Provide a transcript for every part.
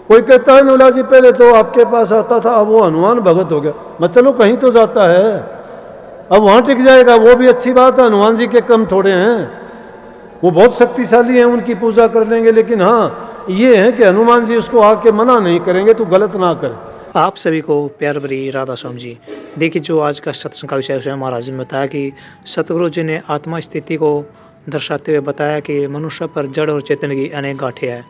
कोई कहता है नौला जी पहले तो आपके पास आता था, अब वो हनुमान भगत हो गया। मैं चलो कहीं तो जाता है, अब वहाँ टिक जाएगा, वो भी अच्छी बात है। हनुमान जी के कम थोड़े हैं, वो बहुत शक्तिशाली हैं, उनकी पूजा कर लेंगे। लेकिन हाँ ये है कि हनुमान जी उसको आके मना नहीं करेंगे तो गलत ना करे। आप सभी को प्यार भरी राधा स्वामी जी। देखिए, जो आज का सत्संग का विषय स्वयं महाराज जी ने बताया कि सतगुरु जी ने आत्मा स्थिति को दर्शाते हुए बताया कि मनुष्य पर जड़ और चेतन की अनेक गांठें हैं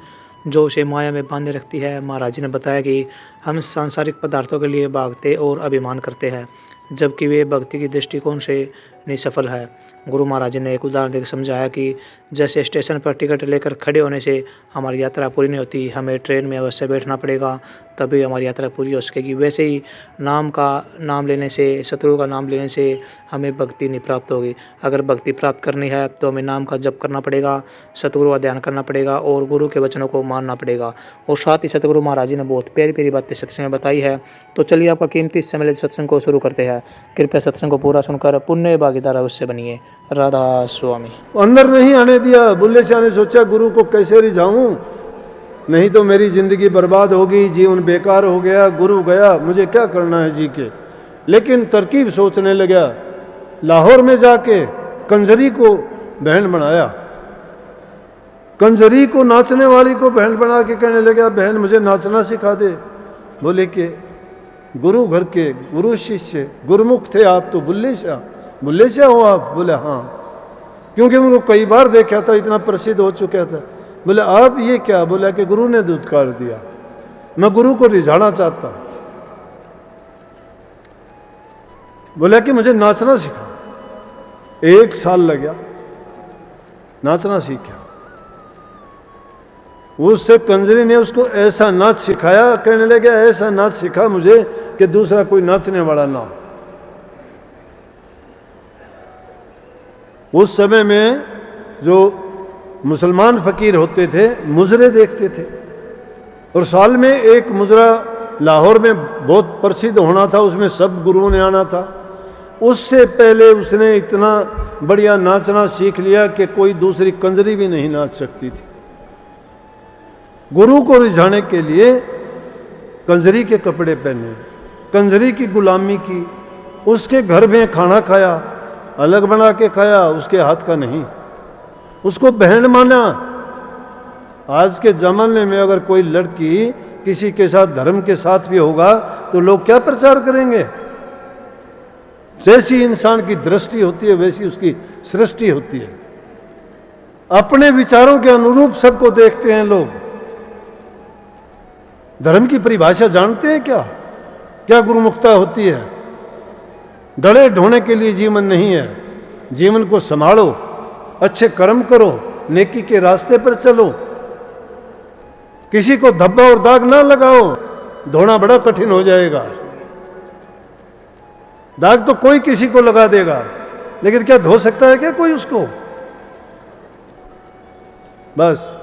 जो उसे माया में बांधे रखती है। महाराज जी ने बताया कि हम सांसारिक पदार्थों के लिए भागते और अभिमान करते हैं, जबकि वे भक्ति की दृष्टिकोण से निसफल है। गुरु महाराज जी ने एक उदाहरण देकर समझाया कि जैसे स्टेशन पर टिकट लेकर खड़े होने से हमारी यात्रा पूरी नहीं होती, हमें ट्रेन में अवश्य बैठना पड़ेगा तभी हमारी यात्रा पूरी हो सकेगी। वैसे ही नाम लेने से, सतगुरु का नाम लेने से हमें भक्ति नहीं प्राप्त होगी। अगर भक्ति प्राप्त करनी है तो हमें नाम का जप करना पड़ेगा, सतगुरु का ध्यान करना पड़ेगा और गुरु के वचनों को मानना पड़ेगा। और साथ ही सतगुरु महाराज जी ने बहुत प्यारी प्यारी बातें सत्संग में बताई है। तो चलिए आपका कीमती समय सत्संग को शुरू करते हैं। कृपया सत्संग को पूरा सुनकर पुण्य भागीदार अवश्य बनिए। राधा स्वामी। अंदर नहीं आने दिया। बुल्ले शाह ने सोचा गुरु को कैसे रिझाऊं, नहीं तो मेरी जिंदगी बर्बाद होगी, जीवन बेकार हो गया, गुरु गया, मुझे क्या करना है जी के। लेकिन तरकीब सोचने लगा। लाहौर में जाके कंजरी को बहन बनाया, कंजरी को नाचने वाली को बहन बना के कहने लगा बहन मुझे नाचना सिखा दे। बोले कि गुरु घर के गुरु शिष्य गुरुमुख थे आप तो बुल्ले शाह हो आप? बोले हाँ, क्योंकि उनको कई बार देखा था, इतना प्रसिद्ध हो चुका था। बोले आप ये क्या? बोला कि गुरु ने धुतकार दिया, मैं गुरु को रिझाना चाहता। बोला कि मुझे नाचना सिखा। 1 साल लग गया, नाचना सीखा। उससे कंजरी ने उसको ऐसा नाच सिखाया, कहने लगे ऐसा नाच सिखा मुझे कि दूसरा कोई नाचने वाला ना हो। उस समय में जो मुसलमान फकीर होते थे मुजरे देखते थे, और साल में एक मुजरा लाहौर में बहुत प्रसिद्ध होना था, उसमें सब गुरुओं ने आना था। उससे पहले उसने इतना बढ़िया नाचना सीख लिया कि कोई दूसरी कंजरी भी नहीं नाच सकती थी। गुरु को रिझाने के लिए कंजरी के कपड़े पहने, कंजरी की गुलामी की, उसके घर में खाना खाया, अलग बना के खाया, उसके हाथ का नहीं, उसको बहन माना। आज के जमाने में अगर कोई लड़की किसी के साथ धर्म के साथ भी होगा तो लोग क्या प्रचार करेंगे? जैसी इंसान की दृष्टि होती है वैसी उसकी सृष्टि होती है। अपने विचारों के अनुरूप सबको देखते हैं लोग। धर्म की परिभाषा जानते हैं क्या? क्या गुरुमुखता होती है? डरे ढोने के लिए जीवन नहीं है। जीवन को संभालो, अच्छे कर्म करो, नेकी के रास्ते पर चलो, किसी को धब्बा और दाग ना लगाओ, धोना बड़ा कठिन हो जाएगा। दाग तो कोई किसी को लगा देगा, लेकिन क्या धो सकता है क्या कोई उसको? बस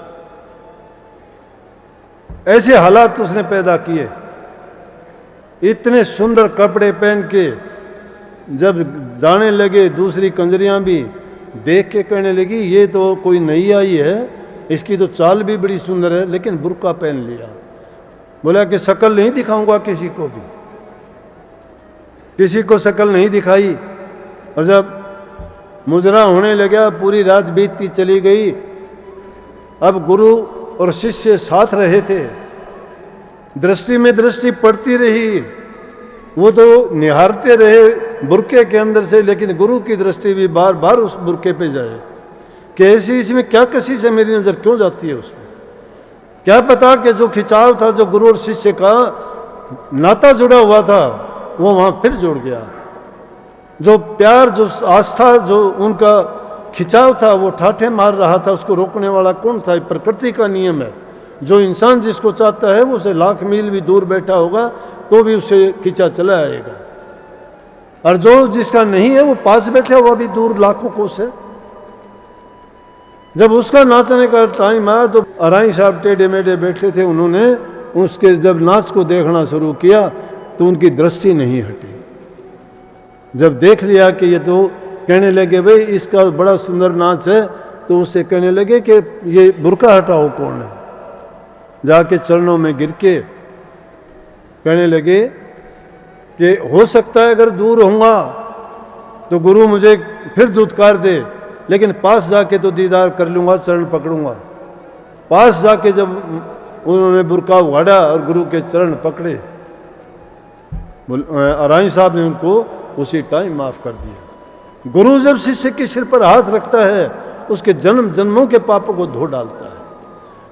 ऐसे हालात उसने पैदा किए। इतने सुंदर कपड़े पहन के जब जाने लगे, दूसरी कंजरियां भी देख के कहने लगी ये तो कोई नई आई है, इसकी तो चाल भी बड़ी सुंदर है, लेकिन बुर्का पहन लिया। बोला कि शक्ल नहीं दिखाऊंगा किसी को भी, किसी को शक्ल नहीं दिखाई। और जब मुजरा होने लगा, पूरी रात बीतती चली गई। अब गुरु और शिष्य साथ रहे थे, दृष्टि में दृष्टि पड़ती रही, वो तो निहारते रहे बुरके के अंदर से, लेकिन गुरु की दृष्टि भी बार बार उस बुरके पे जाए कि ऐसी इसमें क्या कशिश है, मेरी नजर क्यों जाती है उसमें? क्या पता कि जो खिंचाव था, जो गुरु और शिष्य का नाता जुड़ा हुआ था, वो वहां फिर जुड़ गया। जो प्यार, जो आस्था, जो उनका खिंचाव था, वो ठाठे मार रहा था। उसको रोकने वाला कौन था? प्रकृति का नियम है। जो इंसान जिसको चाहता है वो उसे लाख मील भी दूर बैठा होगा तो भी उसे खींचा चला आएगा, और जो जिसका नहीं है वो पास बैठा हुआ भी दूर लाखों कोस है। जब उसका नाचने का टाइम आया तो अराई साहब टेढ़े मेढ़े बैठे थे, उन्होंने उसके जब नाच को देखना शुरू किया तो उनकी दृष्टि नहीं हटी। जब देख लिया कि ये तो कहने लगे भाई इसका बड़ा सुंदर नाच है, तो उससे कहने लगे कि ये बुर्का हटाओ कौन है। जाके चरणों में गिर के कहने लगे कि हो सकता है अगर दूर होऊंगा तो गुरु मुझे फिर धुतकार दे, लेकिन पास जाके तो दीदार कर लूँगा, चरण पकड़ूंगा। पास जाके जब उन्होंने बुरका उगाड़ा और गुरु के चरण पकड़े, अराई साहब ने उनको उसी टाइम माफ़ कर दिया। गुरु जब शिष्य के सिर पर हाथ रखता है उसके जन्म जन्मों के पापों को धो डालता है।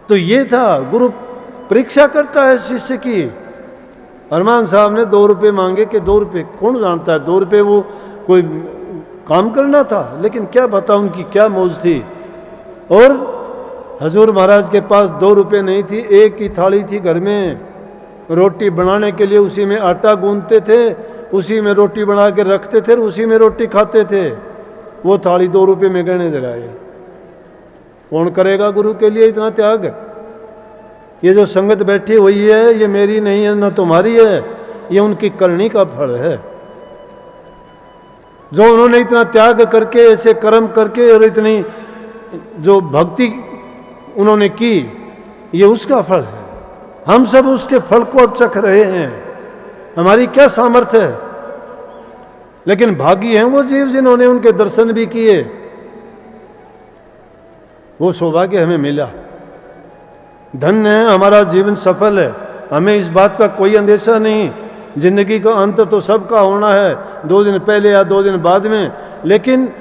तो ये था, गुरु परीक्षा करता है शिष्य की। अरमान साहब ने 2 रुपये मांगे कि 2 रुपये कौन जानता है, 2 रुपये वो कोई काम करना था, लेकिन क्या पता उनकी क्या मौज थी। और हजूर महाराज के पास 2 रुपये नहीं थी, एक ही थाली थी घर में, रोटी बनाने के लिए उसी में आटा गूंथते थे, उसी में रोटी बना के रखते थे, उसी में रोटी खाते थे। वो थाली 2 रुपये में गहने दे रहा है। कौन करेगा गुरु के लिए इतना त्याग? ये जो संगत बैठी हुई है ये मेरी नहीं है, न तुम्हारी है, ये उनकी करनी का फल है। जो उन्होंने इतना त्याग करके, ऐसे कर्म करके और इतनी जो भक्ति उन्होंने की, ये उसका फल है। हम सब उसके फल को अब चख रहे हैं। हमारी क्या सामर्थ्य है? लेकिन भागी हैं वो जीव जिन्होंने उनके दर्शन भी किए। वो सौभाग्य हमें मिला। धन्य है, हमारा जीवन सफल है। हमें इस बात का कोई अंदेशा नहीं। जिंदगी का अंत तो सबका होना है, 2 दिन पहले या 2 दिन बाद में, लेकिन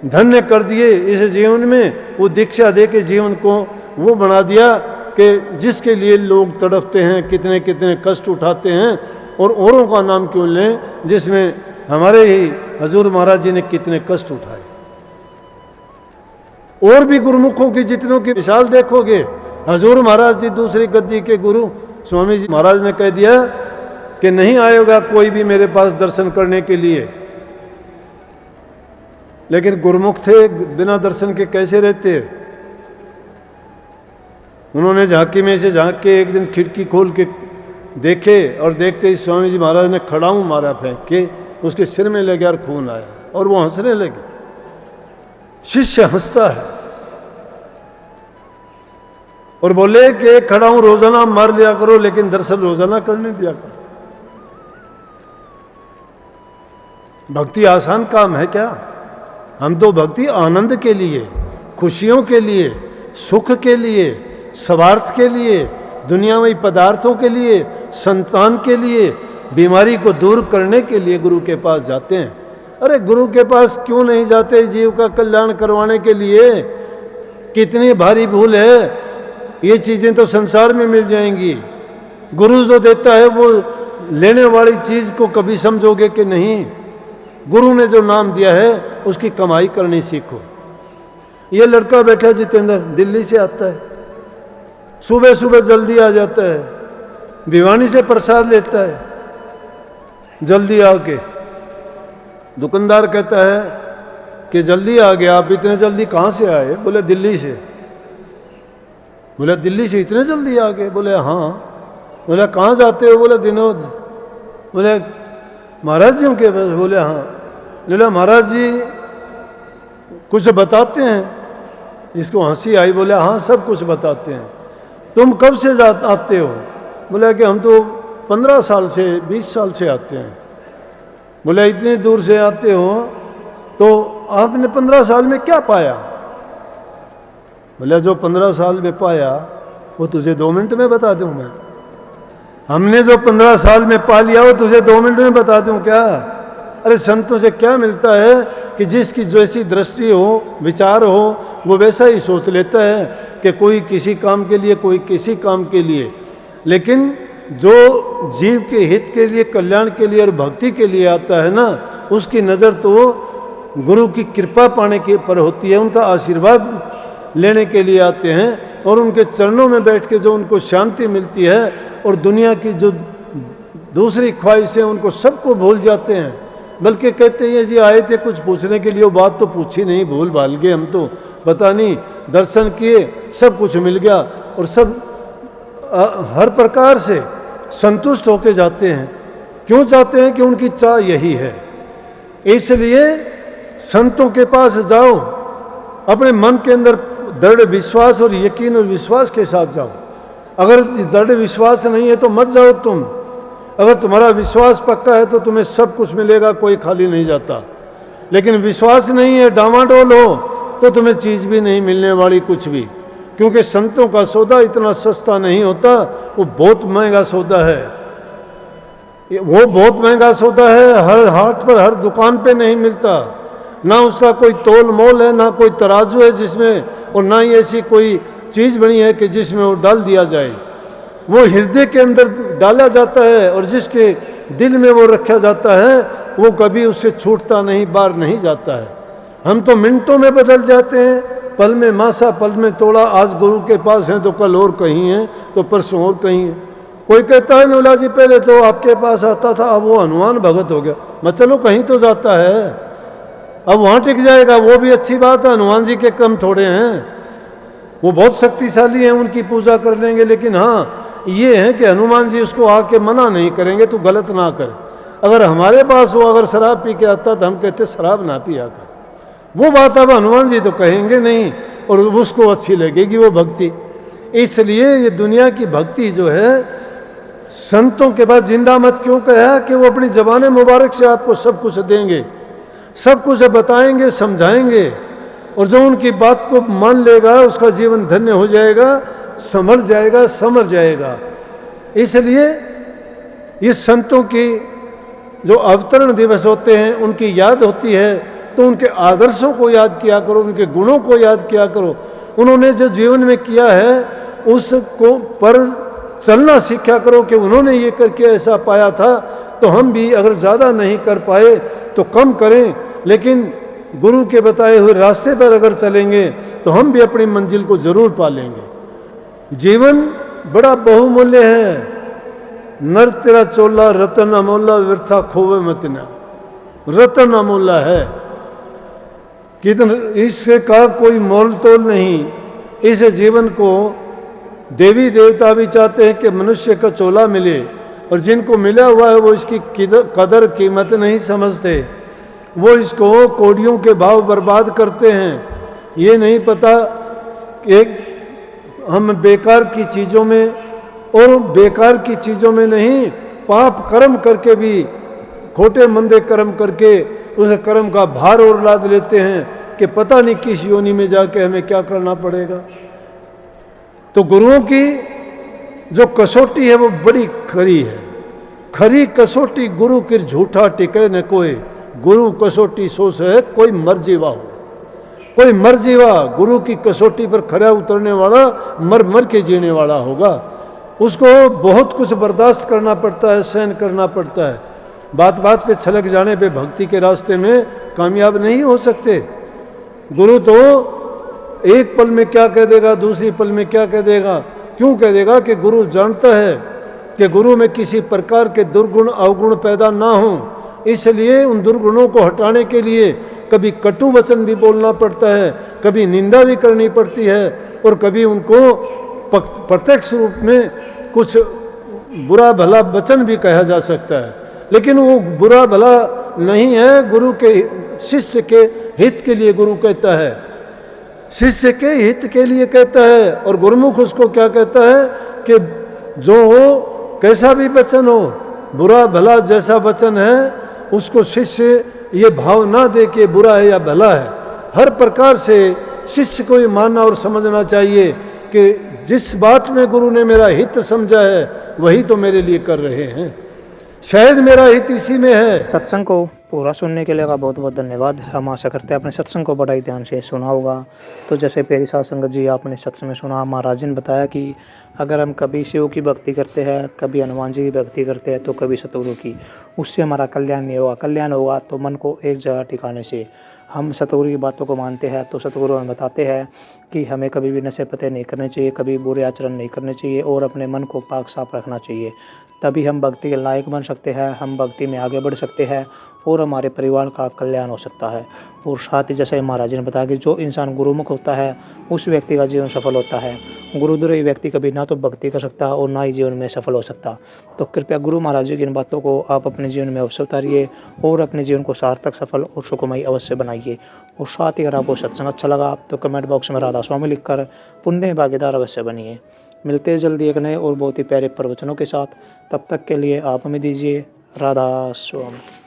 धन्य कर दिए इस जीवन में। वो दीक्षा दे के जीवन को वो बना दिया कि जिसके लिए लोग तड़पते हैं, कितने कितने कष्ट उठाते हैं, और औरों का नाम क्यों लें जिसमें हमारे ही हजूर महाराज जी ने कितने कष्ट उठाए। और भी गुरुमुखों की जितनों की मिसाल देखोगे, हजूर महाराज जी दूसरी गद्दी के गुरु स्वामी जी महाराज ने कह दिया कि नहीं आएगा कोई भी मेरे पास दर्शन करने के लिए। लेकिन गुरुमुख थे, बिना दर्शन के कैसे रहते? उन्होंने झांकी में से झांक के एक दिन खिड़की खोल के देखे, और देखते ही स्वामी जी महाराज ने खड़ाऊं मारा फेंक के, उसके सिर में लग गया और खून आया, और वो हंसने लगे। शिष्य हंसता है और बोले कि खड़ाऊं रोजाना मार लिया करो, लेकिन दर्शन रोजाना करने दिया करो। भक्ति आसान काम है क्या? हम तो भक्ति आनंद के लिए, खुशियों के लिए, सुख के लिए, स्वार्थ के लिए, दुनियावी पदार्थों के लिए, संतान के लिए, बीमारी को दूर करने के लिए गुरु के पास जाते हैं। अरे गुरु के पास क्यों नहीं जाते? जीव का कल्याण करवाने के लिए। कितनी भारी भूल है। ये चीजें तो संसार में मिल जाएंगी। गुरु जो देता है वो लेने वाली चीज को कभी समझोगे कि नहीं? गुरु ने जो नाम दिया है उसकी कमाई करनी सीखो। ये लड़का बैठा जितेंद्र, दिल्ली से आता है, सुबह सुबह जल्दी आ जाता है, भिवानी से प्रसाद लेता है, जल्दी आके दुकानदार कहता है कि जल्दी आ गया, आप इतने जल्दी कहाँ से आए? बोले दिल्ली से। बोले दिल्ली से इतने जल्दी आ गए? बोले हाँ। बोले कहाँ जाते हो? बोले दिनोद। बोले महाराज जी के पास? बोले हाँ। बोले महाराज जी कुछ बताते हैं? इसको हंसी आई। बोले हाँ सब कुछ बताते हैं। तुम कब से आते हो? बोले कि हम तो 15 साल से 20 साल से आते हैं। बोले इतनी दूर से आते हो तो आपने 15 साल में क्या पाया? बोले जो 15 साल में पाया वो तुझे 2 मिनट में बता दूं मैं। हमने जो 15 साल में पा लिया वो तुझे 2 मिनट में बता दूं क्या? अरे संतों से क्या मिलता है कि जिसकी जैसी दृष्टि हो, विचार हो, वो वैसा ही सोच लेता है कि कोई किसी काम के लिए, कोई किसी काम के लिए। लेकिन जो जीव के हित के लिए, कल्याण के लिए और भक्ति के लिए आता है ना, उसकी नज़र तो गुरु की कृपा पाने के पर होती है। उनका आशीर्वाद लेने के लिए आते हैं और उनके चरणों में बैठ के जो उनको शांति मिलती है और दुनिया की जो दूसरी ख्वाहिशें उनको सबको भूल जाते हैं। बल्कि कहते हैं जी आए थे कुछ पूछने के लिए, वो बात तो पूछी नहीं, भूल भाल गए हम तो, पता नहीं, दर्शन किए, सब कुछ मिल गया और सब हर प्रकार से संतुष्ट होके जाते हैं। क्यों जाते हैं? कि उनकी चाह यही है। इसलिए संतों के पास जाओ, अपने मन के अंदर दृढ़ विश्वास और यकीन और विश्वास के साथ जाओ। अगर दृढ़ विश्वास नहीं है तो मत जाओ तुम। अगर तुम्हारा विश्वास पक्का है तो तुम्हें सब कुछ मिलेगा, कोई खाली नहीं जाता। लेकिन विश्वास नहीं है, डामाडोल हो, तो तुम्हें चीज़ भी नहीं मिलने वाली कुछ भी। क्योंकि संतों का सौदा इतना सस्ता नहीं होता, वो बहुत महंगा सौदा है। वो बहुत महंगा सौदा है, हर हाट पर, हर दुकान पे नहीं मिलता। ना उसका कोई तोल मोल है, ना कोई तराजू है जिसमें, और ना ही ऐसी कोई चीज़ बनी है कि जिसमें वो डाल दिया जाए। वो हृदय के अंदर डाला जाता है, और जिसके दिल में वो रखा जाता है वो कभी उससे छूटता नहीं, बाहर नहीं जाता है। हम तो मिनटों में बदल जाते हैं, पल में मासा पल में तोड़ा। आज गुरु के पास हैं तो कल और कहीं हैं, तो परसों और कहीं हैं। कोई कहता है नौला जी पहले तो आपके पास आता था, अब वो हनुमान भगत हो गया। मैं चलो कहीं तो जाता है, अब वहाँ टिक जाएगा, वो भी अच्छी बात है। हनुमान जी के कम थोड़े हैं, वो बहुत शक्तिशाली हैं, उनकी पूजा कर लेंगे। लेकिन हाँ ये है कि हनुमान जी उसको आके मना नहीं करेंगे तो गलत ना कर। अगर हमारे पास वो अगर शराब पी के आता तो हम कहते शराब ना पिया कर। वो बात अब हनुमान जी तो कहेंगे नहीं, और उसको अच्छी लगेगी वो भक्ति। इसलिए ये दुनिया की भक्ति जो है, संतों के बाद जिंदा मत क्यों कहा कि वो अपनी ज़बान मुबारक से आपको सब कुछ देंगे, सब कुछ बताएंगे, समझाएंगे। और जो उनकी बात को मान लेगा उसका जीवन धन्य हो जाएगा, संभल जाएगा, समझ जाएगा। इसलिए ये संतों की जो अवतरण दिवस होते हैं उनकी याद होती है, तो उनके आदर्शों को याद किया करो, उनके गुणों को याद किया करो। उन्होंने जो जीवन में किया है उसको पर चलना सीखा करो कि उन्होंने ये करके ऐसा पाया था, तो हम भी अगर ज़्यादा नहीं कर पाए तो कम करें, लेकिन गुरु के बताए हुए रास्ते पर अगर चलेंगे तो हम भी अपनी मंजिल को जरूर पा लेंगे। जीवन बड़ा बहुमूल्य है। नर तेरा चोला रतन अमोला, व्यर्था खोवे मत ना। रतन अमोला है, कितना इसका कोई मोल तोल नहीं। इस जीवन को देवी देवता भी चाहते हैं कि मनुष्य का चोला मिले, और जिनको मिला हुआ है वो इसकी कदर कीमत नहीं समझते। वो इसको कौड़ियों के भाव बर्बाद करते हैं। ये नहीं पता कि हम बेकार की चीज़ों में, और बेकार की चीज़ों में नहीं, पाप कर्म करके भी, खोटे मंदे कर्म करके उस कर्म का भार और लाद लेते हैं कि पता नहीं किस योनि में जाके हमें क्या करना पड़ेगा। तो गुरुओं की जो कसौटी है वो बड़ी खरी है। खरी कसौटी गुरु की झूठा टिके न कोई। गुरु कसौटी सोच है कोई मर्जीवा हो, कोई मर्जीवा गुरु की कसौटी पर खरा उतरने वाला, मर मर के जीने वाला होगा। उसको बहुत कुछ बर्दाश्त करना पड़ता है, सहन करना पड़ता है। बात बात पे छलक जाने पे भक्ति के रास्ते में कामयाब नहीं हो सकते। गुरु तो एक पल में क्या कह देगा, दूसरी पल में क्या कह देगा। क्यों कह देगा कि गुरु जानता है कि गुरु में किसी प्रकार के दुर्गुण अवगुण पैदा ना हो, इसलिए उन दुर्गुणों को हटाने के लिए कभी कटु वचन भी बोलना पड़ता है, कभी निंदा भी करनी पड़ती है, और कभी उनको प्रत्यक्ष रूप में कुछ बुरा भला वचन भी कहा जा सकता है। लेकिन वो बुरा भला नहीं है, गुरु के शिष्य के हित के लिए गुरु कहता है, शिष्य के हित के लिए कहता है। और गुरुमुख उसको क्या कहता है कि जो हो, कैसा भी वचन हो, बुरा भला जैसा वचन है, उसको शिष्य ये भाव ना दे कि बुरा है या भला है। हर प्रकार से शिष्य को ये मानना और समझना चाहिए कि जिस बात में गुरु ने मेरा हित समझा है वही तो मेरे लिए कर रहे हैं, शायद मेरा हित इसी में है। सत्संग को पूरा सुनने के लिए का बहुत बहुत धन्यवाद। हम आशा करते हैं आपने सत्संग को बड़ा ही ध्यान से सुना होगा। तो जैसे प्यारी साध संगत जी, आपने सत्संग में सुना, महाराज जी ने बताया कि अगर हम कभी शिव की भक्ति करते हैं, कभी हनुमान जी की भक्ति करते हैं, तो कभी सतगुरु की, उससे हमारा कल्याण नहीं होगा। कल्याण होगा तो मन को एक जगह टिकाने से। हम सतगुरु की बातों को मानते हैं तो सतगुरु हमें बताते हैं कि हमें कभी भी नशे पते नहीं करने चाहिए, कभी बुरे आचरण नहीं करने चाहिए, और अपने मन को पाक साफ रखना चाहिए। तभी हम भक्ति के लायक बन सकते हैं, हम भक्ति में आगे बढ़ सकते हैं, और हमारे परिवार का कल्याण हो सकता है। और साथ ही जैसे महाराज जी ने बताया कि जो इंसान गुरुमुख होता है उस व्यक्ति का जीवन सफल होता है। गुरुद्रोही व्यक्ति कभी ना तो भक्ति कर सकता और ना ही जीवन में सफल हो सकता। तो कृपया गुरु महाराज जी की इन बातों को आप अपने जीवन में अवश्य उतारिए, और अपने जीवन को सार्थक, सफल और सुखमय अवश्य बनाइए। और साथ ही अगर आपको सत्संग अच्छा लगा तो कमेंट बॉक्स में राधा स्वामी लिखकर पुण्य भागीदार अवश्य बनिए। मिलते हैं जल्दी एक नए और बहुत ही प्यारे प्रवचनों के साथ। तब तक के लिए आप हमें दीजिए राधा स्वामी।